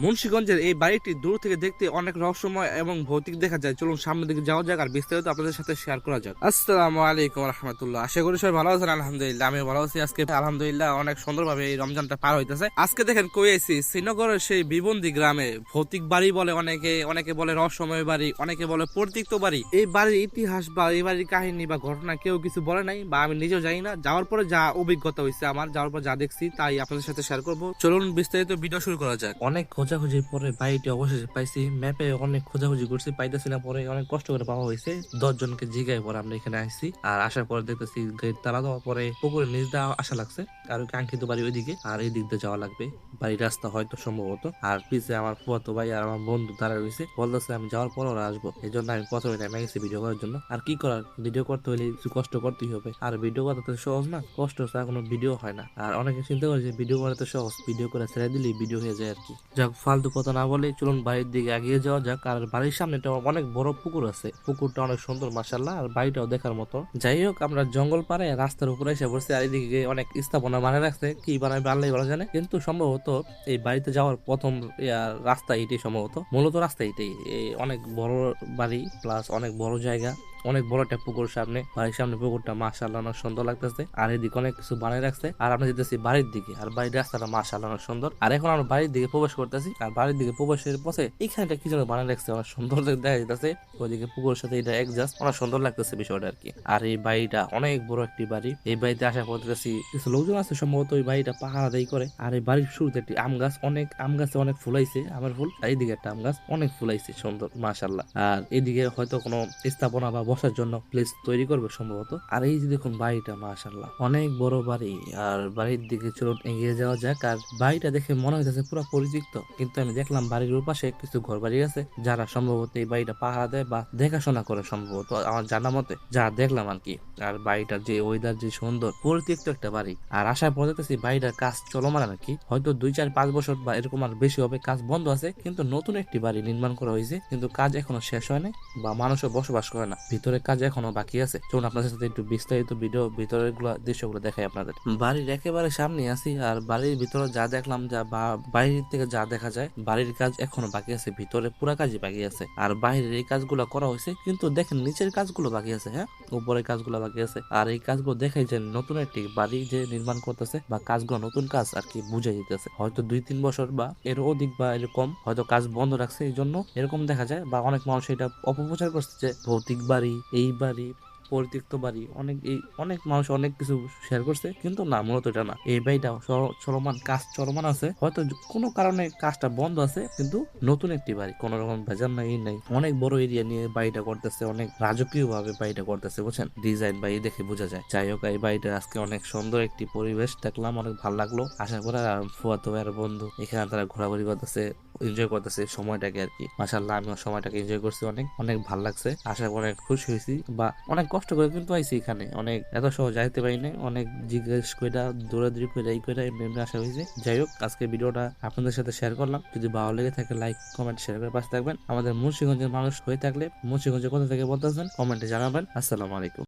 মুন্সিগঞ্জের এই বাড়িটি দূর থেকে দেখতে অনেক রহস্যময় এবং ভৌতিক দেখা যায়। চলুন সামনের দিকে যাওয়া যাক আর বিস্তারিত আপনাদের সাথে শেয়ার করা যাক। আসসালামু আলাইকুম রহমতুল্লাহ। আশা করি সবাই ভালো আছেন। আলহামদুলিল্লাহ আমি ভালো আছি। আজকে আলহামদুলিল্লাহ অনেক সুন্দরভাবে এই রমজানটা পার হইতেছে। আজকে দেখেন কই আইছি, শ্রীনগরের সেই বিবন্দি গ্রামে। ভৌতিক বাড়ি বলে অনেকে, অনেকে বলে রহস্যময় বাড়ি, অনেকে বলে পরিত্যক্ত বাড়ি। এই বাড়ির ইতিহাস বা এই বাড়ির কাহিনী বা ঘটনা কেউ কিছু বলে নাই, বা আমি নিজেও জানি না। যাওয়ার পরে যা অভিজ্ঞতা হয়েছে আমার, যাওয়ার পর যা দেখছি তাই আপনাদের সাথে শেয়ার করবো। চলুন বিস্তারিত ভিডিও শুরু করা যাক। অনেক খোঁজাখুঁজির পরে বাড়িটি অবশেষে পাইছি। ম্যাপে অনেক খোঁজাখুঁজি করছি, পাইতেছি না। পরে অনেক কষ্ট করে পাওয়া হয়েছে। 10 জনকে জিগায় পরে আমরা এখানে আসছি। আর আসার পরে দেখতেছি গেট তালা দেওয়ার পরে পুকুরের নিচ দিয়ে আসা লাগছে। আর কাঙ্ক্ষিত বাড়ি ওইদিকে, আর এই দিক দিয়ে যাওয়া লাগবে। বাড়ির রাস্তা হয়তো সম্ভবত। আর পিছে আমার ফুয়াতো ভাই আর আমার বন্ধু দাঁড়া রয়েছে, বলতেছে আমি যাওয়ার পর ওরা আসবো। এই জন্য আমি প্রথমে নেমে গেছি ভিডিও করার জন্য। আর কি করার, ভিডিও করতে হলে কিছু কষ্ট করতেই হবে। আর ভিডিও করা তো সহজ না, কষ্ট ছাড়া কোনো ভিডিও হয় না। আর অনেকে চিন্তা করে যে ভিডিও করা তো সহজ, ভিডিও করে ছেড়ে দিলেই ভিডিও হয়ে যায় আর কি। যাক, ফালতু কথা না বলে চলুন বাড়ির দিকে এগিয়ে যাওয়া যাক। আর বাড়ির সামনে একটা অনেক বড় পুকুর আছে, পুকুরটা অনেক সুন্দর মাশাআল্লাহ। আর বাড়িটাও দেখার মতো। যাই হোক, আমরা জঙ্গল পাড়ে রাস্তার উপরে এসে পড়ছি। আর এদিকে অনেক স্থাপনা বানিয়ে রাখছে, কি বানাবে আল্লাহ ভালো জানে। কিন্তু সম্ভবত এই বাড়িতে যাওয়ার প্রথম রাস্তা এটাই, সম্ভবত মূলত রাস্তা এটাই। অনেক বড় বাড়ি প্লাস অনেক বড় জায়গা, অনেক বড় একটা পুকুর সামনে। বাড়ির সামনে পুকুরটা মাশাআল্লাহ অনেক সুন্দর লাগতেছে। আর এদিকে অনেক কিছু বানিয়ে রাখছে। আর আমরা যেতেছি বাড়ির দিকে, আর বাড়ির রাস্তাটা মাশাআল্লাহ অনেক সুন্দর। আর এখন আমরা বাড়ির দিকে প্রবেশ করতেছি। আর বাড়ির দিকে প্রবেশের পথে এখানটা কি যেন বানিয়ে রাখছে, অনেক সুন্দর দেখা যাইতেছে। ওইদিকে পুকুরের সাথে এটা একজাস্ট অনেক সুন্দর লাগতেছে বিষয়টা আর কি। আর এই বাড়িটা অনেক বড় একটি বাড়ি। এই বাড়িতে আসা পড়তেছি কিছু লোকজন আছে, সম্ভবত ওই বাড়িটা পাহারাদারি করে। আর এই বাড়ির শুরুতে একটি আম গাছ, অনেক আম গাছে অনেক ফুলাইছে আমের ফুল। আর এইদিকে একটা আম গাছ অনেক ফুলাইছে সুন্দর মাশাআল্লাহ। আর এদিকে হয়তো কোনো স্থাপনা বা বসার জন্য প্লেস তৈরি করবে সম্ভবত। আর এই যে দেখুন বাড়িটা মাশাআল্লাহ অনেক বড় বাড়ি। আর বাড়ির দিকে চলুন এগিয়ে যাওয়া যাক। আর বাড়িটা দেখে মনে হইতেছে পুরো পরিত্যক্ত, কিন্তু আমি দেখলাম বাড়ির পাশে কিছু ঘর বাড়ি আছে, যারা সম্ভবত এই বাড়িটা পাহারা দেয় বা দেখাশোনা করে সম্ভবত, আমার জানা মতে যা দেখলাম আর কি। আর বাড়িটার যে ওয়েদার যে সুন্দর, পরিত্যক্ত একটা বাড়ি। আর আশায় পড়ে দেখতেছি বাড়িটার কাজ চলমান আর কি। হয়তো 2 4 5 বছর বা এরকম আর বেশি হবে, কাজ বন্ধ আছে। কিন্তু নতুন একটি বাড়ি নির্মাণ করা হয়েছে, কিন্তু কাজ এখনো শেষ হয় নাই বা মানুষও বসবাস করে না। ভিতরে কাজ এখনো বাকি আছে। চলুন আপনাদের সাথে একটু বিস্তারিত ভিডিও ভিতরের দৃশ্যগুলো দেখাই আপনাদের। বাড়ির একেবারে সামনে আছি। আর বাড়ির ভিতরে যা দেখলাম, যা বাইরের থেকে যা দেখা যায়, বাড়ির কাজ এখনো বাকি আছে, ভিতরে পুরা কাজই বাকি আছে। আর বাইরের এই কাজগুলো করা হয়েছে, কিন্তু দেখেন নিচের কাজগুলো বাকি আছে। হ্যাঁ, উপরের কাজগুলো বাকি আছে। আর এই কাজগুলো দেখাই যে নতুন একটি বাড়ি যে নির্মাণ করতেছে, বা কাজগুলো নতুন কাজ আর কি বুঝাই দিতেছে। হয়তো 2 3 বছর বা এর অধিক বা এরকম হয়তো কাজ বন্ধ রাখছে, এই জন্য এরকম দেখা যায়। বা অনেক মানুষ এটা অপপ্রচার করছে যে ভৌতিক বাড়ি, এই বাড়ি, পরিত্যক্ত বাড়ি, অনেক মানুষ অনেক কিছু শেয়ার করছে, কিন্তু না, মূলত এটা না। এই বাড়িটা চলমান, কাজ চলমান আছে। হয়তো কোনো কারণে কাজটা বন্ধ আছে, কিন্তু নতুন একটি বাড়ি, কোনো রকম ভেজাল নাই, নাই। অনেক বড় এরিয়া নিয়ে বাড়িটা করতেছে, অনেক রাজকীয় ভাবে বাড়িটা করতেছে, বুঝছেন। ডিজাইন বাড়ি দেখে বোঝা যায়। যাই হোক, এই বাড়িটা আজকে অনেক সুন্দর একটি পরিবেশ দেখলাম, অনেক ভালো লাগলো। আসার পরে ফুয়াতো ভাইয়ের বন্ধু এখানে তারা ঘোরাঘুরি করতেছে, এনজয় করতেছে সময়টাকে আর কি। মাশাআল্লাহ আমিও সময়টাকে এনজয় করছি, অনেক অনেক ভালো লাগছে। আসার পরে অনেক খুশি হয়েছি, বা অনেক কষ্ট করে কিন্তু আইছি এখানে। অনেক এত সহজ যাইতে পারি না, অনেক জিজ্ঞেস করে দৌড়াদৌড়ি করে এই করে এমনি আসা হয়েছে। যাই হোক, আজকে ভিডিওটা আপনাদের সাথে শেয়ার করলাম। যদি ভালো লেগে থাকে লাইক কমেন্ট শেয়ার করে পাশে থাকবেন। আমাদের মুন্সিগঞ্জের মানুষ হয়ে থাকলে মুন্সিগঞ্জের কোথা থেকে বলতেছেন কমেন্টে জানাবেন। আসসালামু আলাইকুম।